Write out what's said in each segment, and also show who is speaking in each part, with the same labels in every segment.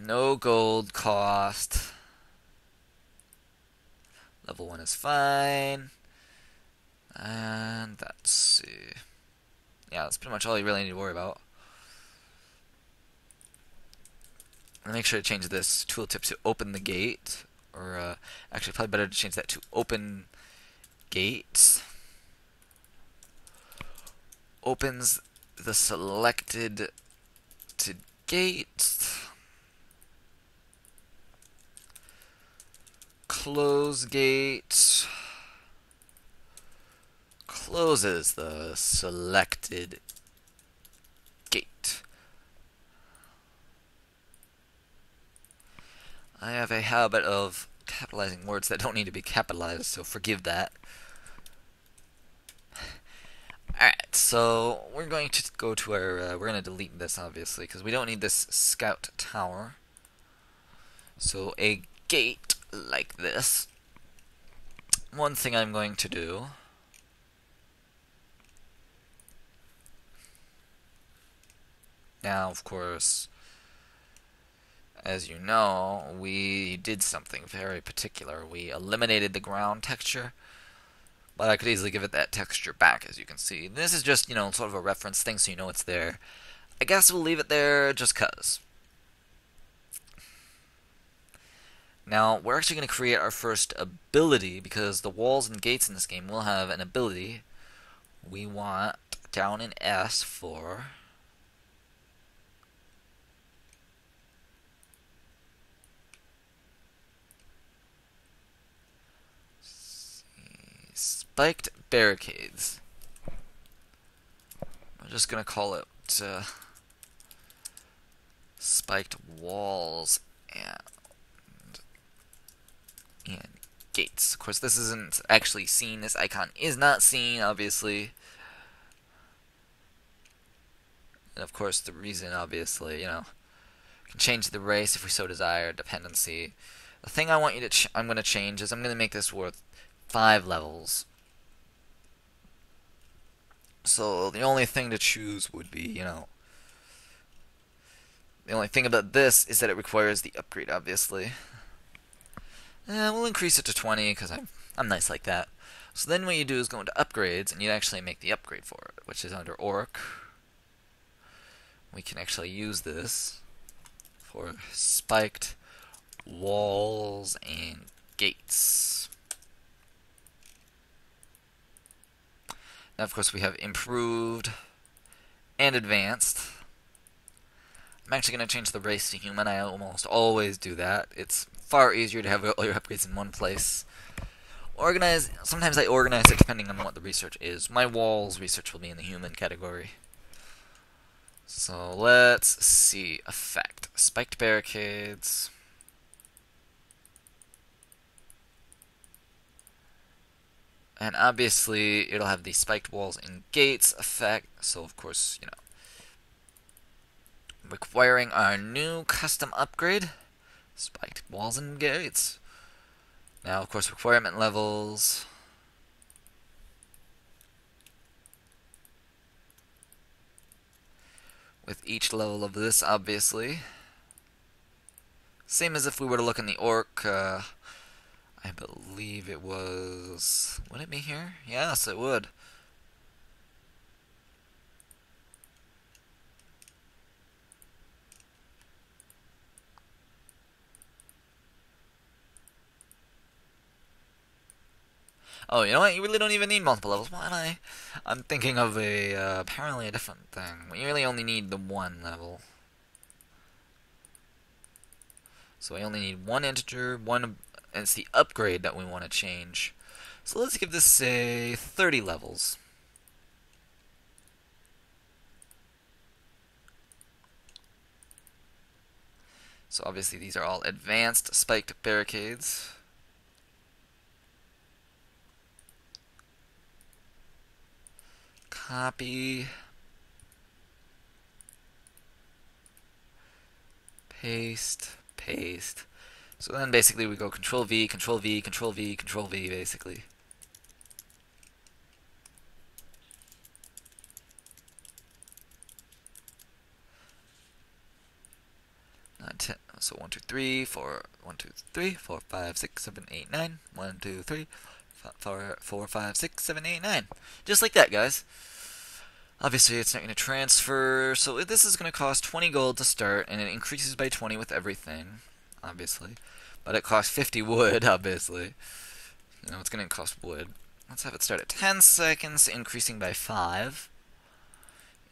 Speaker 1: No gold cost. Level 1 is fine. And let's see. Yeah, that's pretty much all you really need to worry about. And make sure to change this tooltip to open the gate. Or, actually, probably better to change that to open gate. Opens the selected to gate. Close gate. Closes the selected gate. I have a habit of capitalizing words that don't need to be capitalized, so forgive that. Alright, so we're going to go to our, we're going to delete this obviously, because we don't need this scout tower. So a gate like this. One thing I'm going to do now, of course, as you know, we did something very particular. We eliminated the ground texture, but I could easily give it that texture back, as you can see. This is just, sort of a reference thing so you know it's there. I guess we'll leave it there just 'cause. Now, we're actually going to create our first ability, because the walls and gates in this game will have an ability. We want down in S for spiked barricades. I'm just going to call it spiked walls and gates. Of course, this isn't actually seen. This icon is not seen, obviously. And of course, the reason, obviously, can change the race if we so desire, dependency. The thing I want you to I'm going to change is I'm going to make this worth 5 levels. So the only thing to choose would be, the only thing about this is that it requires the upgrade, obviously. We'll increase it to 20 because I'm nice like that. So then what you do is go into upgrades, and you actually make the upgrade for it, which is under orc. We can actually use this for spiked walls and gates. Now, of course, we have improved and advanced. I'm actually going to change the race to human. I almost always do that. It's far easier to have all your upgrades in one place. Sometimes I organize it depending on what the research is. My walls research will be in the human category. So let's see. Effect. Spiked barricades. And obviously, it'll have the spiked walls and gates effect. So, of course, requiring our new custom upgrade. Spiked walls and gates. Now, of course, requirement levels. With each level of this, obviously. Same as if we were to look in the orc. I believe it was... Would it be here? Yes, it would. Oh, you know what? You really don't even need multiple levels. Why don't I? I'm thinking of apparently a different thing. We really only need the one level. So we only need one integer, and it's the upgrade that we want to change. So let's give this, say, 30 levels. So obviously these are all advanced spiked barricades. Copy. Paste. Paste. So then basically we go Control V, Control V, Control V, Control V, basically. So 1, 2, 3, 4, 1, 2, 3, 4, 5, 6, 7, 8, 9. 1, 2, 3, 4, 5, 6, 7, 8, 9. Just like that, guys. Obviously, it's not going to transfer, so this is going to cost 20 gold to start, and it increases by 20 with everything, obviously. But it costs 50 wood, obviously. You know, it's going to cost wood. Let's have it start at 10 seconds, increasing by 5.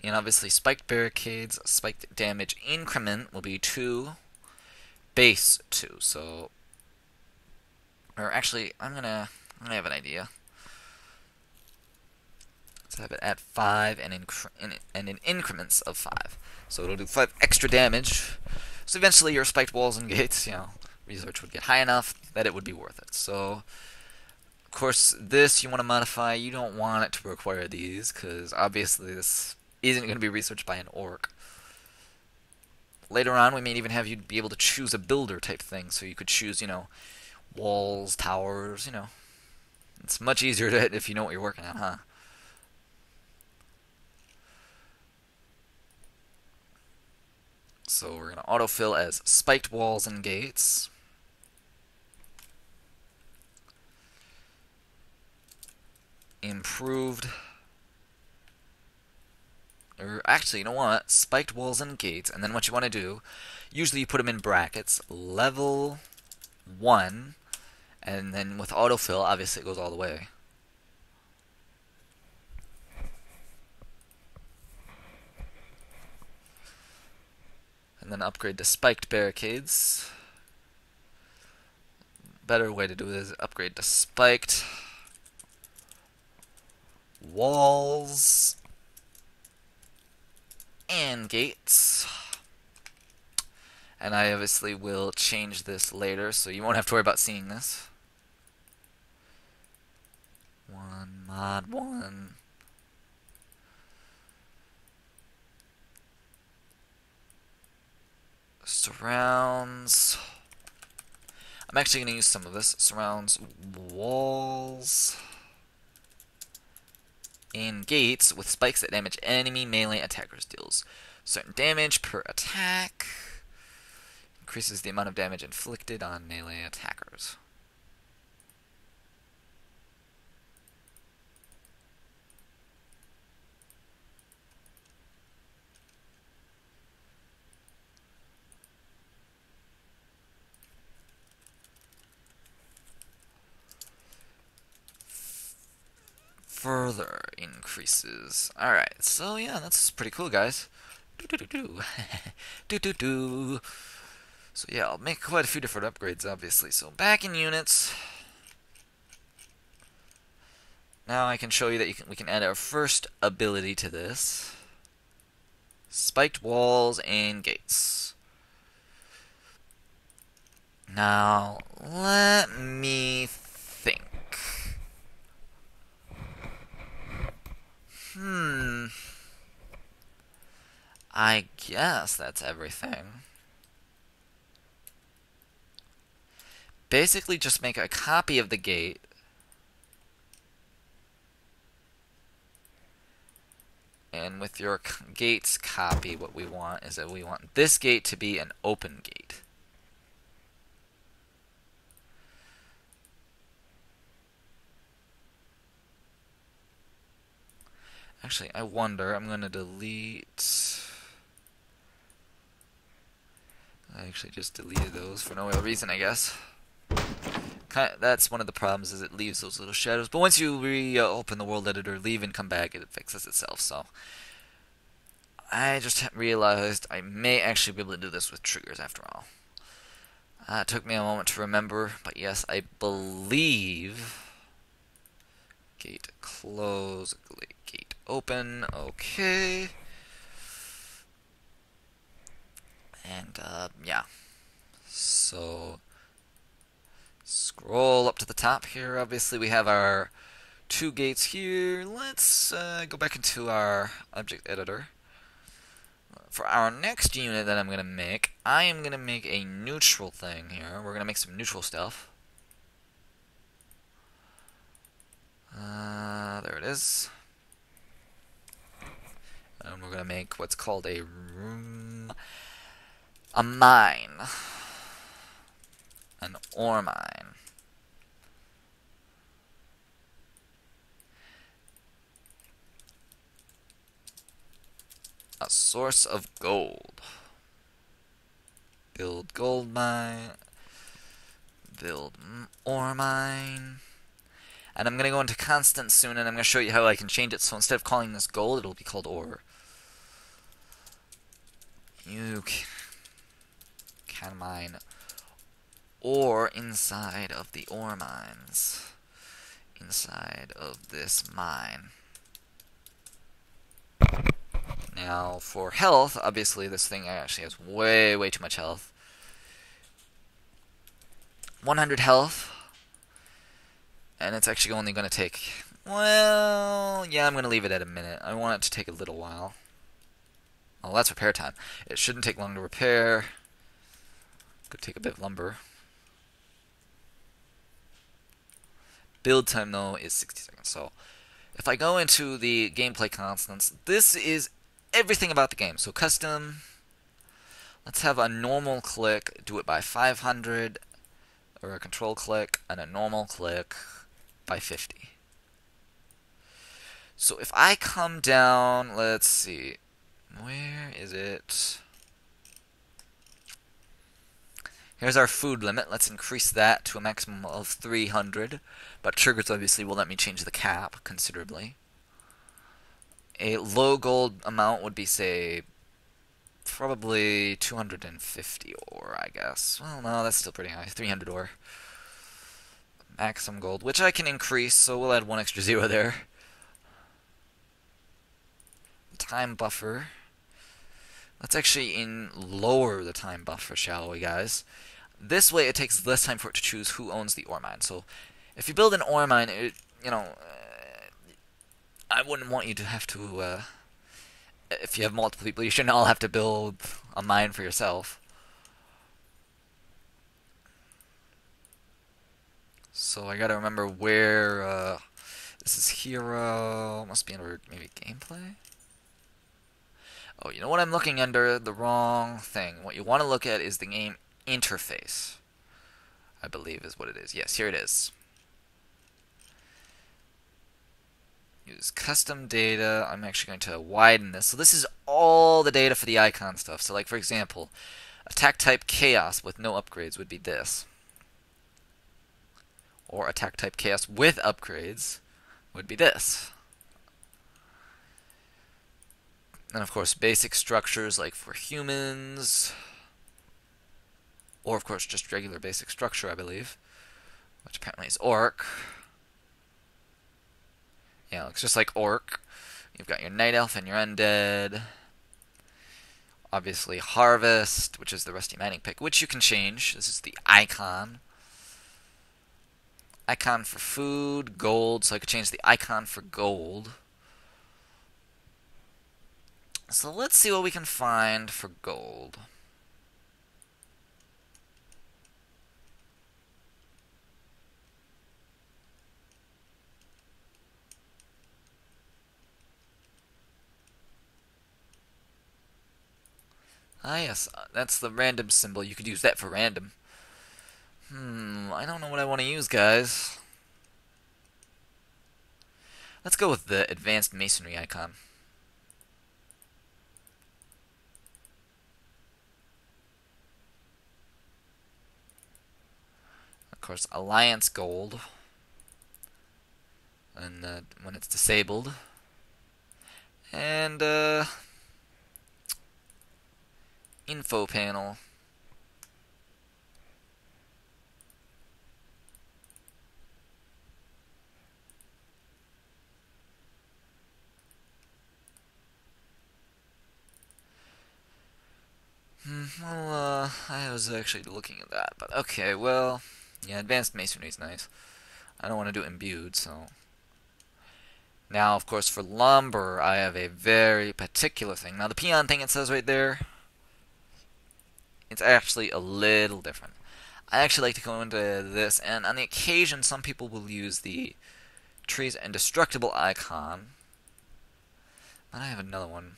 Speaker 1: And obviously, spiked barricades, spiked damage increment will be 2, base 2. So, or actually, I'm gonna have an idea. Let's have it at 5 and in increments of 5. So it'll do 5 extra damage. So eventually, your spiked walls and gates, you know, research would get high enough that it would be worth it. So, of course, this you want to modify. You don't want it to require these, because obviously this isn't going to be researched by an orc. Later on, we may even have you be able to choose a builder type thing, so you could choose, you know, walls, towers, you know. It's much easier to hit if you know what you're working on, huh? So we're going to autofill as spiked walls and gates. Improved. Or actually, you know what? Spiked walls and gates. And then what you want to do, usually you put them in brackets. Level 1. And then with autofill, obviously it goes all the way. And then upgrade to spiked barricades. Better way to do it is upgrade to spiked walls and gates. And I obviously will change this later, so you won't have to worry about seeing this. Mod 1. Surrounds. I'm actually going to use some of this. Surrounds walls and gates with spikes that damage enemy melee attackers. Deals certain damage per attack. Increases the amount of damage inflicted on melee attackers. Further increases. Alright, so yeah, that's pretty cool, guys. Do. So yeah, I'll make quite a few different upgrades, obviously. So back in units. Now I can show you that we can add our first ability to this. Spiked walls and gates. Now, let me think. I guess that's everything. Basically, just make a copy of the gate. And with your gates copy, what we want is that we want this gate to be an open gate. Actually, I wonder, I'm going to delete... I actually just deleted those for no real reason, I guess. That's one of the problems, is it leaves those little shadows. But once you reopen the world editor, leave and come back, it fixes itself. So I just realized I may actually be able to do this with triggers after all. It took me a moment to remember, but yes, I believe gate close, gate open, okay. And yeah, so scroll up to the top here. Obviously, we have our 2 gates here. Let's go back into our object editor. For our next unit that I'm going to make, I am going to make a neutral thing here. We're going to make some neutral stuff. There it is. And we're going to make what's called a mine. an ore mine. A source of gold. Build gold mine. Build ore mine. And I'm going to go into constant soon, and I'm going to show you how I can change it. So instead of calling this gold, it'll be called ore. You can mine ore inside of the ore mines. Inside of this mine. Now, for health, obviously this thing actually has way too much health. 100 health. And it's actually only going to take... Well, yeah, I'm going to leave it at a minute. I want it to take a little while. Oh, that's repair time. It shouldn't take long to repair. Could take a bit of lumber. Build time, though, is 60 seconds. So, if I go into the gameplay constants, this is everything about the game. So, custom. Let's have a normal click. Do it by 500. Or a control click. And a normal click by 50. So, if I come down, let's see. Where is it? Here's our food limit. Let's increase that to a maximum of 300. But triggers obviously will let me change the cap considerably. A low gold amount would be, say, probably 250 ore, I guess. Well, no, that's still pretty high. 300 ore. Maximum gold, which I can increase, so we'll add one extra zero there. Time buffer. Let's actually lower the time buffer, shall we, guys? This way it takes less time for it to choose who owns the ore mine. So, if you build an ore mine, I wouldn't want you to have to, if you have multiple people, you shouldn't all have to build a mine for yourself. So I gotta remember where, this is hero, must be under maybe gameplay? Oh, you know what I'm looking under? The wrong thing. What you want to look at is the game interface. I believe is what it is. Yes, here it is. Use custom data. I'm actually going to widen this. So this is all the data for the icon stuff. So like, for example, attack type chaos with no upgrades would be this. Or attack type chaos with upgrades would be this. And of course, basic structures like for humans, or of course just regular basic structure, I believe, which apparently is orc. Yeah, it looks just like orc. You've got your night elf and your undead. Obviously harvest, which is the rusty mining pick, which you can change. This is the icon. Icon for food, gold, so I could change the icon for gold. So let's see what we can find for gold. Ah yes, that's the random symbol. You could use that for random. I don't know what I want to use, guys. Let's go with the advanced masonry icon. Of course, Alliance Gold. And when it's disabled. And info panel. Well, I was actually looking at that, but okay, well, yeah, advanced masonry is nice. I don't want to do imbued, so. Now, of course, for lumber, I have a very particular thing. Now, the peon thing it says right there, it's actually a little different. I actually like to go into this, and on the occasion, some people will use the trees indestructible icon. But I have another one.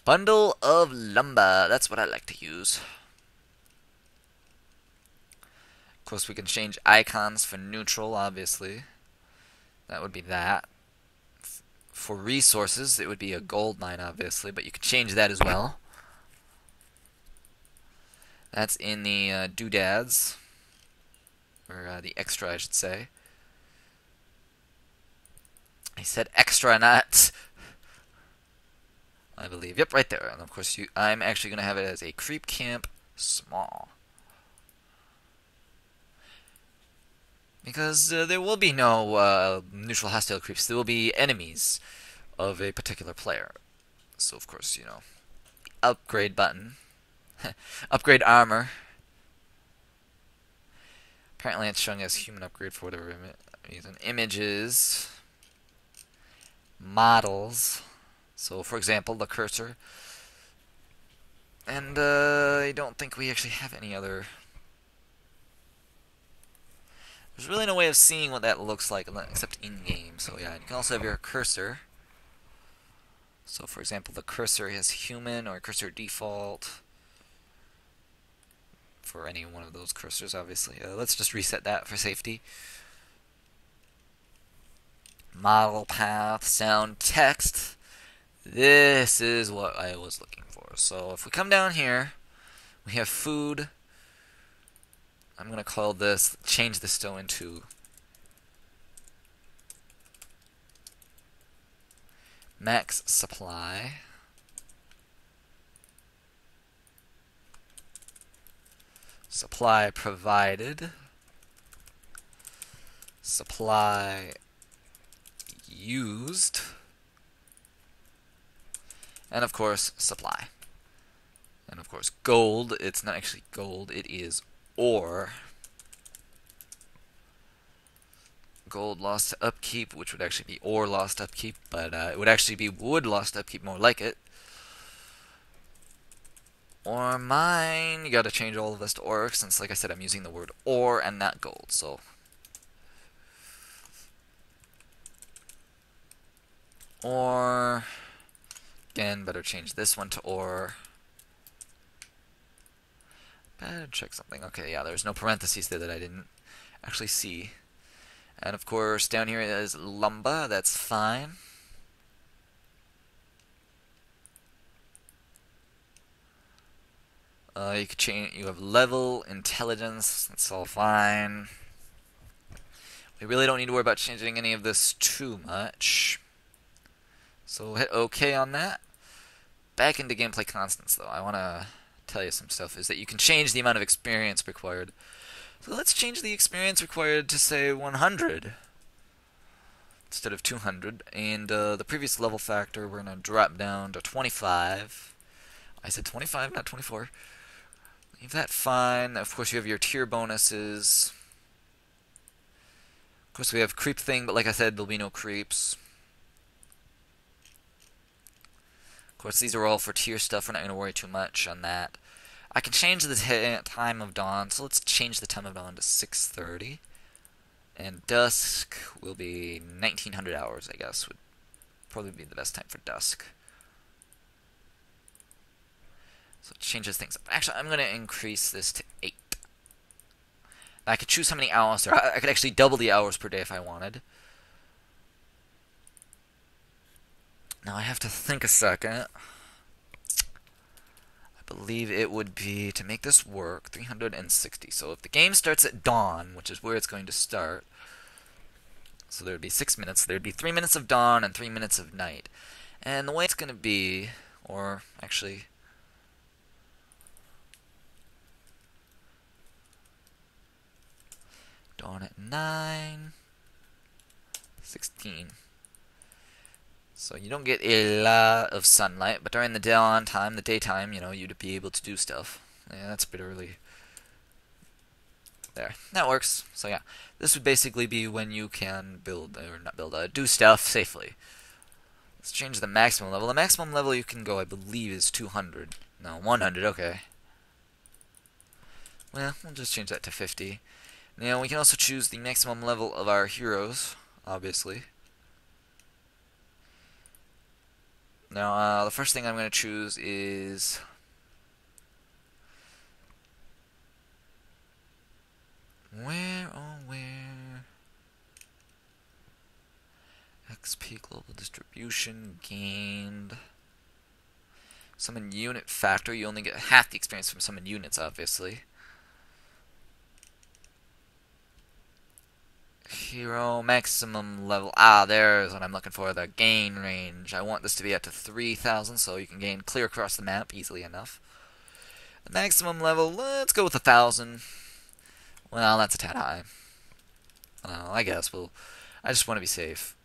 Speaker 1: Bundle of lumber. That's what I like to use. Of course, we can change icons for neutral, obviously. That would be that. For resources, it would be a gold mine, obviously, but you can change that as well. That's in the doodads. Or the extra, I should say. I said extra, not... I believe. Yep, right there. And of course, I'm actually going to have it as a creep camp small. Because there will be no neutral hostile creeps. There will be enemies of a particular player. So, of course, you know, upgrade button. Upgrade armor. Apparently it's showing as human upgrade for whatever reason. Images. Models. So, for example, the cursor. And I don't think we actually have any other... There's really no way of seeing what that looks like except in-game. So yeah, you can also have your cursor. So for example, the cursor has human or cursor default. For any one of those cursors, obviously. Let's just reset that for safety. Model path, sound, text. This is what I was looking for. So if we come down here, we have food. I'm going to call this, change this still into max supply. Supply provided. Supply used. And of course, supply. And of course, gold. It's not actually gold, it is ore. Gold lost to upkeep, which would actually be ore lost to upkeep, but it would actually be wood lost to upkeep, more like it. Or mine, you gotta change all of this to ore, since like I said, I'm using the word ore and not gold, so. Ore, again, better change this one to ore. Better check something. Okay, yeah, there's no parentheses there that I didn't actually see. And of course, down here is lumber, that's fine. You could change. You have level, intelligence. That's all fine. We really don't need to worry about changing any of this too much. So we'll hit OK on that. Back into gameplay constants, though. I want to tell you some stuff. Is that you can change the amount of experience required. So let's change the experience required to say 100 instead of 200. And the previous level factor we're going to drop down to 25. I said 25, not 24. Leave that fine. Of course, you have your tier bonuses. Of course, we have creep thing, but like I said, there'll be no creeps. Of course, these are all for tier stuff. We're not going to worry too much on that. I can change the time of dawn, so let's change the time of dawn to 6:30. And dusk will be 1900 hours, I guess. Would probably be the best time for dusk. So it changes things up. Actually, I'm going to increase this to 8. I could choose how many hours there are. I could actually double the hours per day if I wanted. Now I have to think a second. I believe it would be, to make this work, 360. So if the game starts at dawn, which is where it's going to start, so there would be 6 minutes. There would be 3 minutes of dawn and 3 minutes of night. And the way it's going to be, or actually... dawn at 9, 16. So you don't get a lot of sunlight, but during the dawn time, the daytime, you know, you'd be able to do stuff. Yeah, that's a bit early. There, that works. So yeah, this would basically be when you can build, or not build, do stuff safely. Let's change the maximum level. The maximum level you can go, I believe, is 200. No, 100, okay. Well, we'll just change that to 50. Now, we can also choose the maximum level of our heroes, obviously. Now, the first thing I'm going to choose is... Where, oh where? XP global distribution gained. Summon unit factor. You only get half the experience from summon units, obviously. Hero maximum level. Ah, there's what I'm looking for. The gain range. I want this to be up to 3,000, so you can gain clear across the map easily enough. The maximum level. Let's go with 1,000. Well, that's a tad high. I guess we'll. I just want to be safe.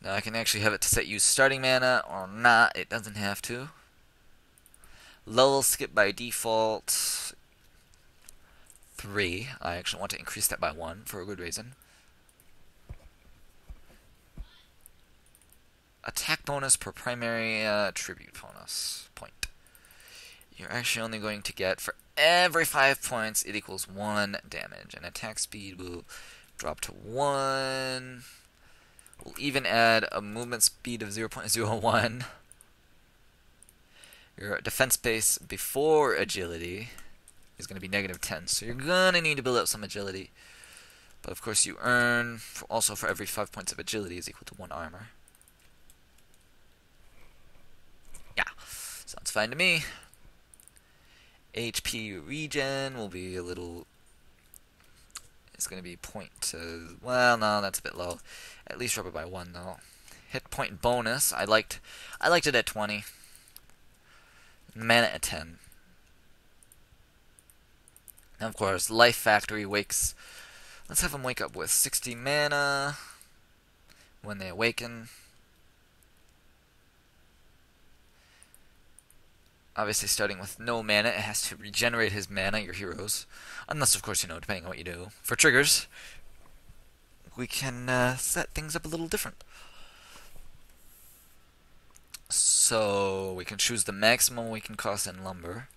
Speaker 1: Now I can actually have it to set use starting mana or not. It doesn't have to. Level skip by default 3. I actually want to increase that by 1 for a good reason. Attack bonus per primary tribute bonus point. You're actually only going to get, for every 5 points, it equals 1 damage. And attack speed will drop to 1. We'll even add a movement speed of 0.01. Your defense base before agility is going to be -10. So you're going to need to build up some agility. But of course you earn, also for every 5 points of agility is equal to 1 armor. Yeah, sounds fine to me. HP regen will be a little... It's going to be well, no, that's a bit low. At least drop it by 1 though. Hit point bonus, I liked it at 20. Mana at 10. And of course, Life Factory wakes. Let's have them wake up with 60 mana when they awaken. Obviously, starting with no mana, it has to regenerate his mana, your heroes. Unless, of course, depending on what you do. For triggers, we can set things up a little different. So, we can choose the maximum we can cost in lumber.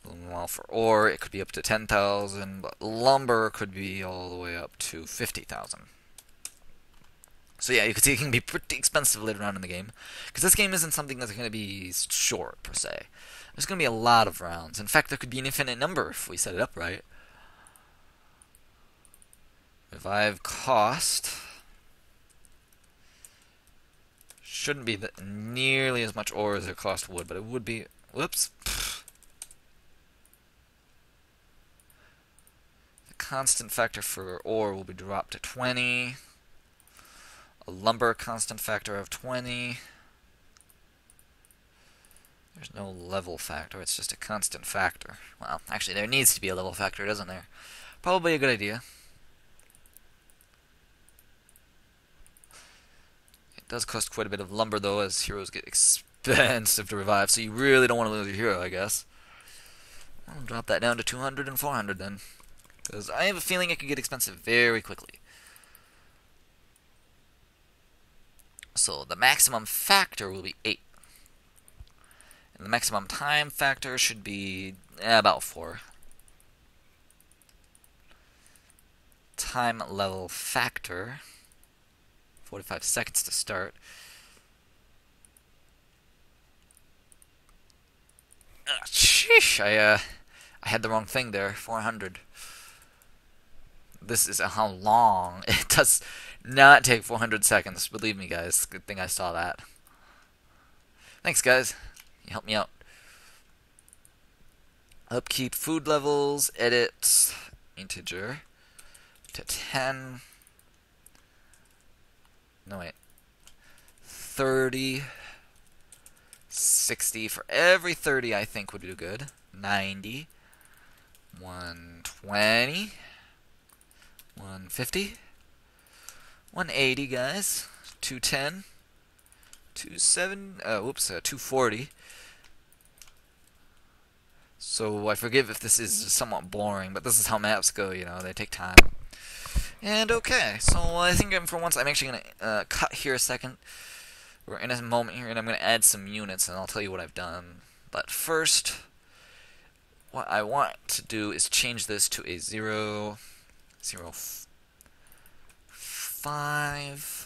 Speaker 1: Well, for ore, it could be up to 10,000, but lumber could be all the way up to 50,000. So yeah, you can see it can be pretty expensive later on in the game. Because this game isn't something that's going to be short, per se. There's going to be a lot of rounds. In fact, there could be an infinite number if we set it up right. Revive cost shouldn't be nearly as much ore as their cost would, but it would be... Whoops. The constant factor for ore will be dropped to 20. A lumber constant factor of 20. There's no level factor, it's just a constant factor. Well, actually there needs to be a level factor, doesn't there? Probably a good idea. It does cost quite a bit of lumber though, as heroes get expensive to revive, so you really don't want to lose your hero, I guess. I'll drop that down to 200 and 400 then. Because I have a feeling it could get expensive very quickly. So the maximum factor will be 8. And the maximum time factor should be about 4. Time level factor, 45 seconds to start. Sheesh, I had the wrong thing there, 400. This is how long. It does not take 400 seconds. Believe me, guys. Good thing I saw that. Thanks, guys. You helped me out. Upkeep food levels. Edit integer to 10. No, wait. 30. 60. For every 30, I think would do good. 90. 120. 150, 180, guys, 210, 240. So I forgive if this is somewhat boring, but this is how maps go, they take time. And okay, so I think for once I'm actually going to cut here a second. We're in a moment here, and I'm going to add some units, and I'll tell you what I've done. But first, what I want to do is change this to a 0, 0.5,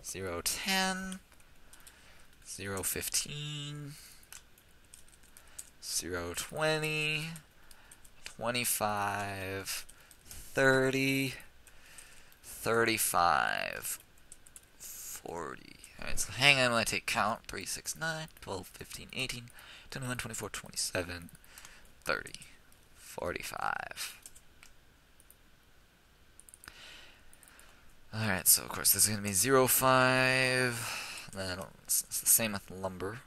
Speaker 1: 0.10, 0.15, 0.20, 25, 30, 35, 40. Alright, so hang on while I take count. 3, 6, 9, 12, 15, 18, 21, 24, 27, 30, 45. Alright, so of course this is going to be 0.5. Then it's the same with lumber.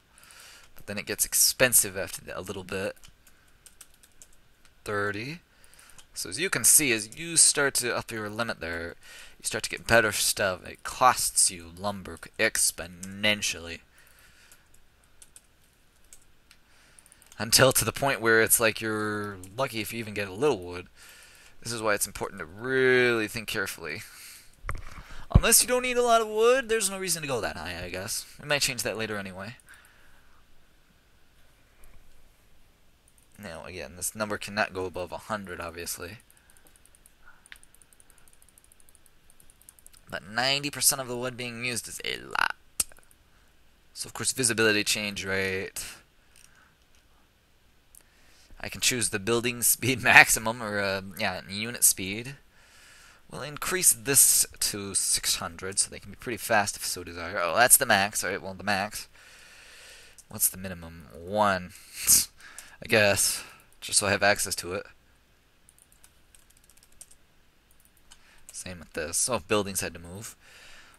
Speaker 1: But then it gets expensive after a little bit. 30. So as you can see, as you start to up your limit there, you start to get better stuff. It costs you lumber exponentially. Until to the point where it's like you're lucky if you even get a little wood. This is why it's important to really think carefully. Unless you don't need a lot of wood, there's no reason to go that high, I guess. We might change that later anyway. Now, again, this number cannot go above 100, obviously. But 90% of the wood being used is a lot. So, of course, visibility change rate. I can choose the building speed maximum, or, unit speed. We'll increase this to 600, so they can be pretty fast if so desire. Oh, that's the max. Alright, well, the max. What's the minimum? 1. I guess. Just so I have access to it. Same with this. So if buildings had to move.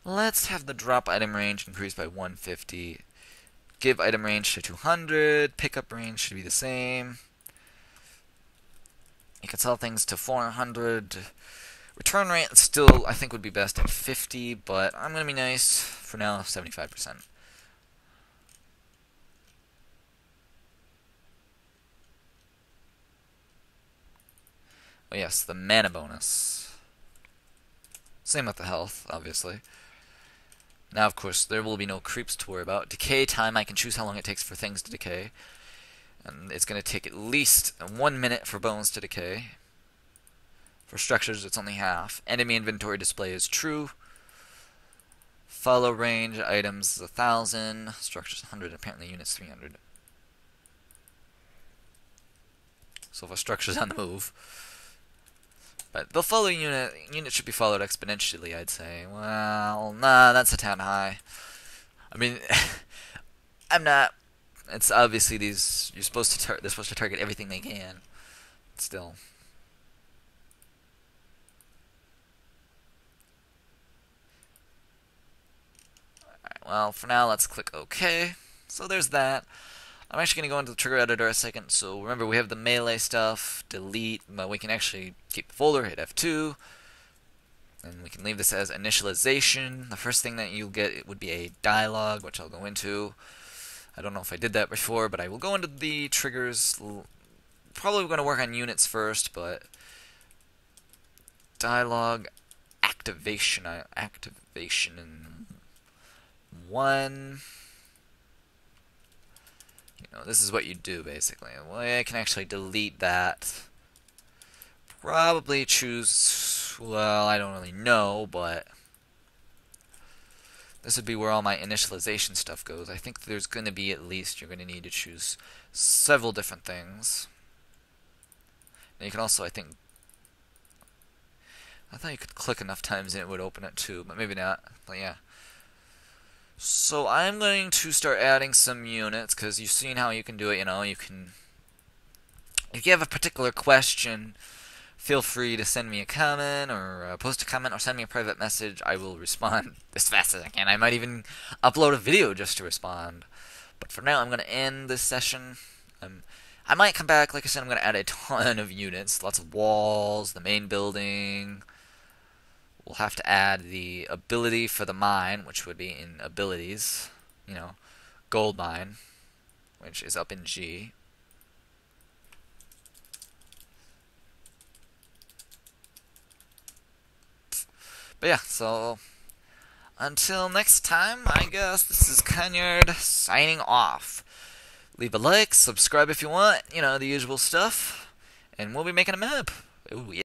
Speaker 1: Let's have the drop item range increased by 150. Give item range to 200. Pickup range should be the same. You can sell things to 400. Return rate still, I think, would be best at 50, but I'm going to be nice. For now, 75%. Oh yes, the mana bonus. Same with the health, obviously. Now, of course, there will be no creeps to worry about. Decay time, I can choose how long it takes for things to decay. And it's going to take at least 1 minute for bones to decay. For structures, it's only half. Enemy inventory display is true. Follow range, items 1,000. Structures 100, apparently units 300. So if a structure's on the move. But the follow unit should be followed exponentially, I'd say. Well, nah, that's a tad high. I mean, I'm not. It's obviously these. They're supposed to target everything they can. Still. Alright, well, for now, let's click OK. So there's that. I'm actually going to go into the trigger editor a second. So remember, we have the melee stuff, delete, but we can actually keep the folder, hit F2, and we can leave this as initialization. The first thing that you'll get would be a dialog, which I'll go into. I don't know if I did that before, but I will go into the triggers. Probably going to work on units first, but dialog activation in 1. This is what you do, basically. Well, I can actually delete that. Probably choose, well, I don't really know, but this would be where all my initialization stuff goes. I think there's going to be at least, you're going to need to choose several different things. And you can also, I thought you could click enough times and it would open it too, but maybe not. But yeah. So I'm going to start adding some units, because you've seen how you can do it, you can... If you have a particular question, feel free to send me a comment, or post a comment, or send me a private message. I will respond as fast as I can. I might even upload a video just to respond. But for now, I'm going to end this session. I might come back. Like I said, I'm going to add a ton of units. Lots of walls, the main building... We'll have to add the ability for the mine, which would be in abilities, gold mine, which is up in G. But yeah, so until next time, I guess this is Konyard signing off. Leave a like, subscribe if you want, the usual stuff, and we'll be making a map. Ooh, yeah.